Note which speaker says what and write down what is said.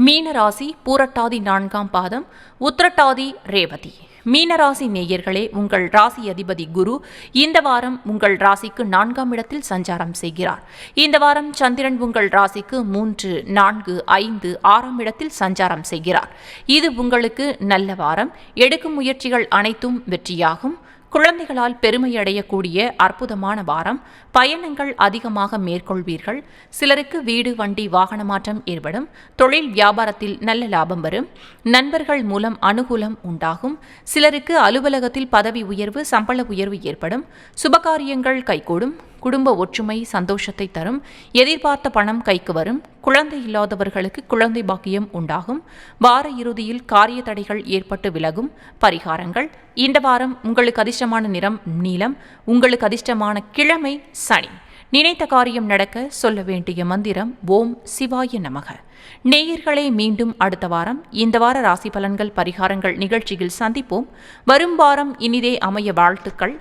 Speaker 1: மீனராசி பூரட்டாதி 4ஆம் பாதம் உத்திரட்டாதி ரேவதி. மீனராசி நேயர்களே, உங்கள் ராசி அதிபதி குரு இந்த வாரம் உங்கள் ராசிக்கு 4ஆம் இடத்தில் சஞ்சாரம் செய்கிறார். இந்த வாரம் சந்திரன் உங்கள் ராசிக்கு 3, 4, 5, 6ஆம் இடத்தில் சஞ்சாரம் செய்கிறார். இது உங்களுக்கு நல்ல வாரம். எடுக்கும் முயற்சிகள் அனைத்தும் வெற்றியாகும். குழந்தைகளால் பெருமையடையக்கூடிய அற்புதமான வாரம். பயணங்கள் அதிகமாக மேற்கொள்வீர்கள். சிலருக்கு வீடு, வண்டி, வாகன மாற்றம் ஏற்படும். தொழில் வியாபாரத்தில் நல்ல லாபம் வரும். நண்பர்கள் மூலம் அனுகூலம் உண்டாகும். சிலருக்கு அலுவலகத்தில் பதவி உயர்வு, சம்பள உயர்வு ஏற்படும். சுபகாரியங்கள் கைகூடும். குடும்ப ஒற்றுமை சந்தோஷத்தை தரும். எதிர்பார்த்த பணம் கைக்கு வரும். குழந்தை இல்லாதவர்களுக்கு குழந்தை பாக்கியம் உண்டாகும். வார இறுதியில் காரிய தடைகள் ஏற்பட்டு விலகும். பரிகாரங்கள்: இந்த வாரம் உங்களுக்கு அதிர்ஷ்டமான நிறம் நீலம். உங்களுக்கு அதிர்ஷ்டமான கிழமை சனி. நினைத்த காரியம் நடக்க சொல்ல வேண்டிய மந்திரம் ஓம் சிவாய நமக. நேயர்களே, மீண்டும் அடுத்த வாரம் இந்த வார ராசி பலன்கள் பரிகாரங்கள் நிகழ்ச்சியில் சந்திப்போம். வரும் வாரம் இனிதே அமைய வாழ்த்துக்கள்.